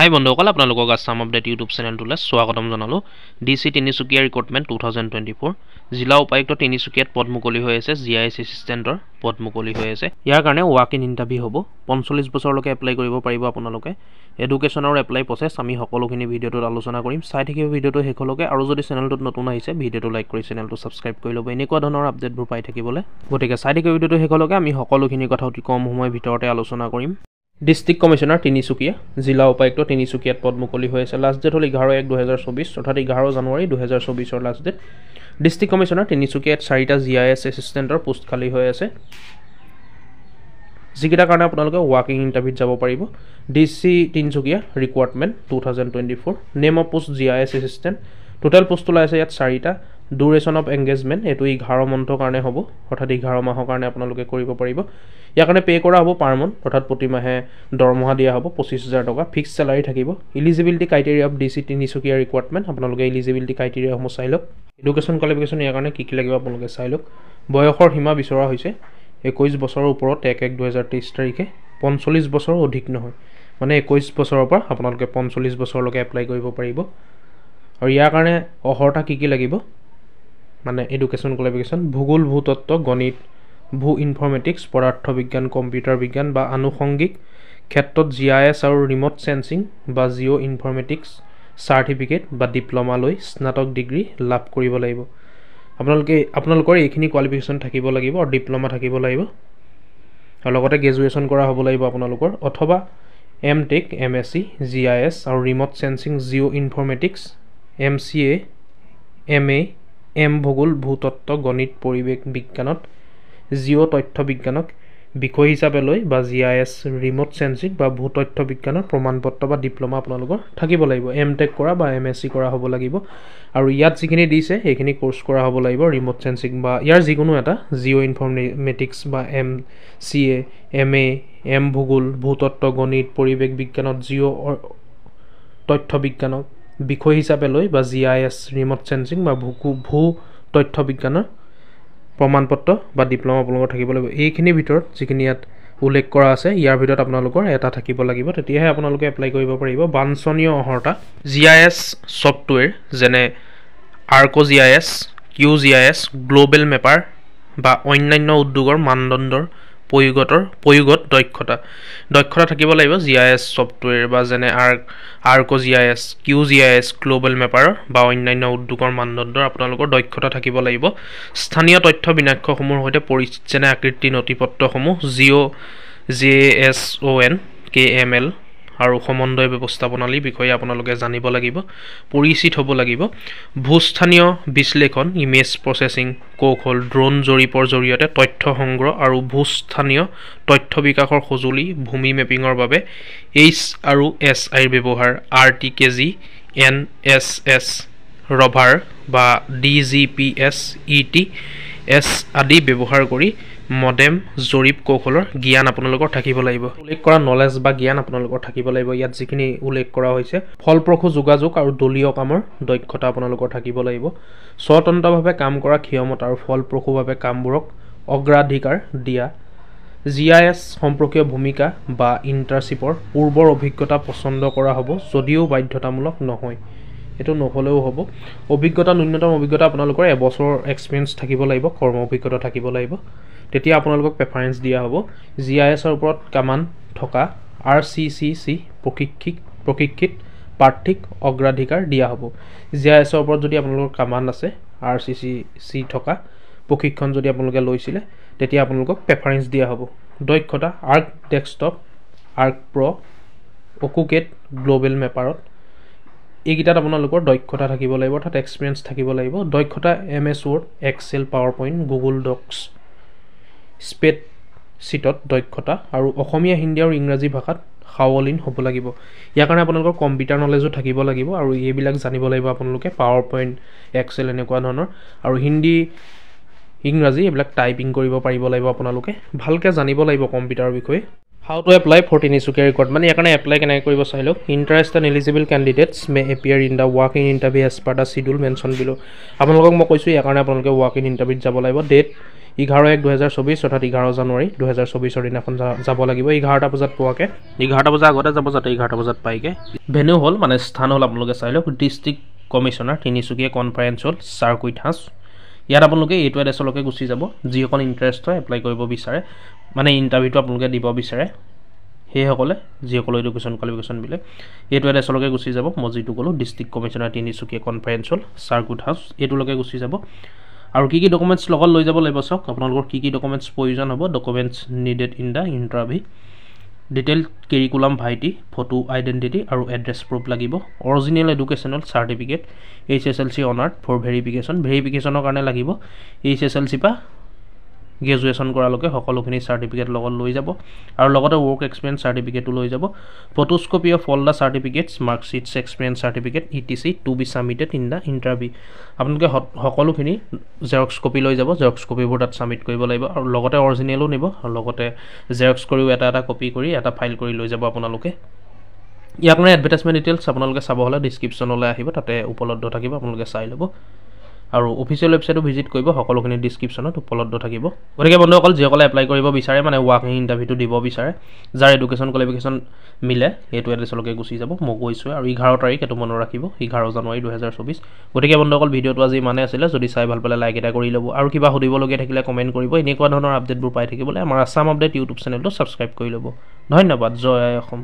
হাই বন্ধুসকল আপোনালোকক Assam update YouTube চেনেলটোলৈ স্বাগতম জনালো ডিসি তিনিচুকীয়া ৰিক্ৰুটমেণ্ট 2024 জিলা উপায়ুক্ত তিনিচুকীয়াত পদ মুকলি হৈ আছে জিআইএছ এছিষ্টেণ্টৰ পদ মুকলি হৈ আছে ইয়াৰ কাৰণে ৱাক ইন ইন্টাৰভিউ হ'ব 45 বছৰলৈকে এপ্লাই কৰিব পাৰিব আপোনালোকে এডুকেশ্যনৰ এপ্লাই প্ৰসেছ আমি সকলোখিনি ভিডিঅ'টোত আলোচনা কৰিম চাই থাকিব ভিডিঅ'টো শেষলৈকে আৰু যদি চেনেলটোত নতুন আহিছে ভিডিঅ'টো লাইক কৰি চেনেলটো সাবস্ক্ৰাইব কৰি ল'ব এনেকুৱা ধৰণৰ আপডেটবোৰ পাই থাকিবলৈ গতিকে চাই থাকিব ভিডিঅ'টো শেষলৈকে আমি সকলোখিনি কথা অতি কম সময়ৰ ভিতৰতে আলোচনা কৰিম ডিস্ট্ৰিক্ট কমিশনাৰ তিনিচুকীয়া জিলা উপায়ুক্ত তিনিচুকীয়াত পদ মুকলি হৈ আছে লাষ্ট ডেট হ'ল 11/1/2024 অৰ্থাৎ 11 জানুৱাৰী 2024 ৰ লাষ্ট ডেট ডিস্ট্ৰিক্ট কমিশনাৰ তিনিচুকীয়াত 4টা জিআইএছ এছিষ্টেণ্টৰ পোষ্ট খালী হৈ আছে যিকেইটাৰ কাৰণে আপোনালোকে ৱাকিং ইণ্টাৰভিউত যাব পাৰিব DC Tinsukia recruitment 2024 name of post GIS assistant total post ওলাইছে ইয়াত 4টা ডিউৰেশ্যন অফ এংগেজমেণ্ট এটো 11 মান্থৰ কাৰণে হ'ব অৰ্থাৎ 11 মাহৰ কাৰণে আপোনালোকে কৰিব পাৰিব ইয়াৰ কাৰণে পে কৰা হ'ব পাৰ মান্থ অৰ্থাৎ প্ৰতি মাহে দৰমহা দিয়া হ'ব 25000 টকা ফিক্স স্যালাৰি থাকিব eligibility criteria of DC Tinsukia recruitment আপোনালোকে এলিজিবিলিটি ক্ৰাইটেৰিয়া সমূহ চাই লওক এডুকেশ্যন কোৱালিফিকেশ্যন ইয়াৰ কাৰণে কি লাগিব আপোনালোকে চাই লওক বয়সৰ সীমা বিচৰা হৈছে 21 বছৰৰ ওপৰত 1/1/2023 তাৰিখে 45 বছৰ অধিক নহয় মানে 21 বছৰৰ পৰা আপোনালোকে 45 বছৰলৈকে এপ্লাই কৰিব পাৰিব আৰু ইয়াৰ কাৰণে অহৰটা কি লাগিব মানে এডুকেশ্যন কোৱালিফিকেশ্যন ভূগোল ভূতত্ত্ব গণিত ভূ ইনফৰমেটিক্স পদাৰ্থ বিজ্ঞান কম্পিউটাৰ বিজ্ঞান বা আনুষংগিক ক্ষেত্ৰত জিআইএছ আৰু ৰিমোট সেন্সিং বা জিঅ' ইনফৰমেটিক্স সাৰ্টিফিকেট বা ডিপ্লোমা লৈ স্নাতক ডিগ্ৰী লাভ কৰিব লাগিব আপোনালোকৰ এইখিনি কোৱালিফিকেশ্যন থাকিব লাগিব আৰু ডিপ্লোমা থাকিব লাগিব আৰু লগতে গ্ৰেজুৱেশ্যন কৰা হ'ব লাগিব আপোনালোকৰ অথবা এমটেক এমএসসি জিআইএছ আৰু remote sensing geoinformatics MCA MA M ভূগোল ভূতত্ত্ব গণিত পৰিৱেশ বিজ্ঞানত জিঅ' তথ্য বিজ্ঞানক বিষয় হিচাপে লৈ বা জিআইএছ ৰিমোট সেন্সিং বা ভূতত্ত্ব বিজ্ঞানৰ প্ৰমাণপত্ৰ বা ডিপ্লোমা আপোনালোকৰ থাকিব লাগিব এমটেক কৰা বা এমএসসি কৰা হ'ব লাগিব আৰু ইয়াত যিখিনি দিছে সেইখিনি কোৰ্স কৰা হ'ব লাগিব ৰিমোট সেন্সিং বা ইয়াৰ যিকোনো এটা জিঅ' ইনফৰমেটিক্স বা এমচিএ এমএ এম ভূগোল ভূতত্ত্ব গণিত পৰিৱেশ বিজ্ঞানত জিঅ' তথ্য বিজ্ঞানক বিষয় হিচাপে লৈ বা জিআইএছ ৰিমোট সেন্সিং বা ভূ তথ্য বিজ্ঞানৰ প্ৰমাণপত্ৰ বা ডিপ্লোমা আপোনালোকৰ থাকিব লাগিব এইখিনিৰ ভিতৰত যিখিনি ইয়াত উল্লেখ কৰা আছে ইয়াৰ ভিতৰত আপোনালোকৰ এটা থাকিব লাগিব তেতিয়াহে আপোনালোকে এপ্লাই কৰিব পাৰিব বাঞ্ছনীয় অহৰটা জিআইএছ সফটৱেৰ যেনে ArcGIS QGIS Global Mapper বা অন্যান্য উদ্যোগৰ মানদণ্ডৰ প্ৰয়োগত দক্ষতা থাকিব লাগিব জিআইএছ সফটৱেৰ বা যেনে ArcGIS QGIS Global Mapper বা অন্যান্য উদ্যোগৰ মানদণ্ডৰ আপোনালোকৰ দক্ষতা থাকিব লাগিব স্থানীয় তথ্য বিন্যাসসমূহৰ সৈতে যেনে আকৃতি নথিপত্ৰসমূহ JSON KML আৰু সমন্বয় ব্যৱস্থাপনালীৰ বিষয়ে আপোনালোকে জানিব লাগিব পৰিচিত হ'ব লাগিব ভূস্থানীয় বিশ্লেষণ ইমেজ প্ৰসেছিং কৌশল ড্ৰোন জৰীপৰ জৰিয়তে তথ্য সংগ্ৰহ আৰু ভূস্থানীয় তথ্য বিকাশৰ সঁজুলি ভূমি মেপিঙৰ বাবে আৰু SI ব্যৱহাৰ RTKG NSS ৰভাৰ বা DGPS ETS আদি ব্যৱহাৰ কৰি মডেম জৰীপ কৌশলৰ জ্ঞান আপোনালোকৰ থাকিব লাগিব উল্লেখ কৰা নলেজ বা জ্ঞান আপোনালোকৰ থাকিব লাগিব ইয়াত যিখিনি উল্লেখ কৰা হৈছে ফলপ্ৰসূ যোগাযোগ আৰু দলীয় কামৰ দক্ষতা আপোনালোকৰ থাকিব লাগিব স্বতন্ত্ৰভাৱে কাম কৰা ক্ষমতা আৰু ফলপ্ৰসূভাৱে কামবোৰক অগ্ৰাধিকাৰ দিয়া জিআইএছ সম্পৰ্কীয় ভূমিকা বা ইণ্টাৰ্ণশ্বিপৰ পূৰ্বৰ অভিজ্ঞতা পছন্দ কৰা হ'ব যদিও বাধ্যতামূলক নহয় এটো নহলেও হ'ব অভিজ্ঞতা ন্যূনতম অভিজ্ঞতা আপোনালোকৰ এবছৰ এক্সপেৰিয়েন্স থাকিব লাগিব কৰ্ম অভিজ্ঞতা থাকিব লাগিব তেতিয়া আপোনালোকক প্ৰেফাৰেন্স দিয়া হ'ব জিআইএছ ৰ ওপৰত কামান থকা RCCC প্ৰশিক্ষিত প্ৰাৰ্থীক অগ্ৰাধিকাৰ দিয়া হ'ব জিআইএছ ৰ ওপৰত যদি আপোনালোকৰ কামান আছে RCCC থকা প্ৰশিক্ষণ যদি আপোনালোকে লৈছিলে তেতিয়া আপোনালোকক প্ৰেফাৰেন্স দিয়া হ'ব দক্ষতা আৰ্ক ডেস্কটপ আৰ্ক প্ৰ অকুকেড গ্লোবেল মেপাৰত এইকেইটাত আপোনালোকৰ দক্ষতা থাকিব লাগিব অৰ্থাৎ এক্সপেৰিয়েন্স থাকিব লাগিব দক্ষতা MS Word Excel PowerPoint Google Docs স্প্ৰেডশীটত দক্ষতা আৰু অসমীয়া হিন্দী আৰু ইংৰাজী ভাষাত সাৱলীন হ'ব লাগিব ইয়াৰ কাৰণে আপোনালোকৰ কম্পিউটাৰ নলেজো থাকিব লাগিব আৰু এইবিলাক জানিব লাগিব আপোনালোকে PowerPoint Excel এনেকুৱা ধৰণৰ আৰু হিন্দী ইংৰাজী এইবিলাক টাইপিং কৰিব পাৰিব লাগিব আপোনালোকে ভালকে জানিব লাগিব কম্পিউটাৰৰ বিষয়ে How to apply for Tinsukia requirement? Yakane apply can I koribo sai lok. Interested and eligible candidates may appear in the walk-in interview as per the schedule mentioned below. Apnalok mo koisu yakane apnaloke walk-in interview jabo laibo. Date 11/1/2024 অৰ্থাৎ 11 জানুৱাৰী 2024 দিনাখন যাব লাগিব 11টা বজাত পোৱাকৈ 11টা বজাৰ আগতে যাব যাতে 11টা বজাত পাইগে ভেন্যু হ'ল মানে স্থান হ'ল আপোনালোকে চাই লওক ডিষ্ট্ৰিক্ট কমিশ্যনাৰ তিনিচুকীয়া কনফাৰেন্স হ'ল চাৰ্কুইট হাউচ ইয়াত আপোনালোকে এইটো এড্ৰেছলৈকে গুচি যাব যিসকল ইণ্টাৰেষ্ট হয় এপ্লাই কৰিব বিচাৰে মানে ইণ্টাৰভিউটো আপোনালোকে দিব বিচাৰে সেইসকলে যিসকল এডুকেশ্যন কোৱালিফিকেশ্যন মিলে এইটো এড্ৰেছলৈকে গুচি যাব মই যিটো ক'লোঁ ডিষ্ট্ৰিক্ট কমিশ্যনাৰ তিনিচুকীয়া কনফাৰেন্স হ'ল চাৰ্কুইট হাউচ এইটোলৈকে গুচি যাব আৰু কি ডকুমেণ্টছ লগত লৈ যাব লাগিব চাওক আপোনালোকৰ কি ডকুমেণ্টছ প্ৰয়োজন হ'ব documents needed in the interview detail curriculum vitae photo identity আৰু এড্ৰেছ প্ৰুফ লাগিব original educational certificate HSLC onward for ভেৰিফিকেশ্যনৰ কাৰণে লাগিব HSLC পৰা গ্ৰেজুৱেশ্যন কৰালৈকে সকলোখিনি চাৰ্টিফিকেট লগত লৈ যাব আৰু লগতে ৱৰ্ক এক্সপিৰিয়েঞ্চ চাৰ্টিফিকেটো লৈ যাব photocopy of all the certificates marksheets experience certificate ETC to be submitted in the interview আপোনালোকে সকলোখিনি জেৰক্স কপি লৈ যাব জেৰক্স কপিবোৰ তাত ছাবমিট কৰিব লাগিব আৰু লগতে অৰিজিনেলো নিব আৰু লগতে জেৰক্স কৰিও এটা কপি কৰি এটা ফাইল কৰি লৈ যাব আপোনালোকে ইয়াৰ কাৰণে এডভাৰটাইজমেণ্ট ডিটেইলছ আপোনালোকে চাব হ'লে ডিছক্ৰিপশ্যনলৈ আহিব তাতে উপলব্ধ থাকিব আপোনালোকে চাই ল'ব আৰু অফিচিয়েল ৱেবছাইটো ভিজিট কৰিব সকলোখিনি ডিছক্ৰিপশ্যনত উপলব্ধ থাকিব গতিকে বন্ধুসকল যিসকলে এপ্লাই কৰিব বিচাৰে মানে ৱাকিং ইণ্টাৰভিউটো দিব বিচাৰে যাৰ এডুকেশ্যন কোৱালিফিকেশ্যন মিলে এইটো এড্ৰেছলৈকে গুচি যাব মই কৈছোঁ আৰু 11 তাৰিখ এইটো মনত ৰাখিব 11 জানুৱাৰী 2024 গতিকে বন্ধুসকল ভিডিঅ'টো আজি ইমানে আছিলে যদি চাই ভাল পালে লাইক এটা কৰি ল'ব আৰু কিবা সুধিবলগীয়া থাকিলে কমেণ্ট কৰিব এনেকুৱা ধৰণৰ আপডেটবোৰ পাই থাকিবলৈ আমাৰ আছাম আপডেট ইউটিউব চেনেলটো ছাবস্ক্ৰাইব কৰি ল'ব ধন্যবাদ জয় অসম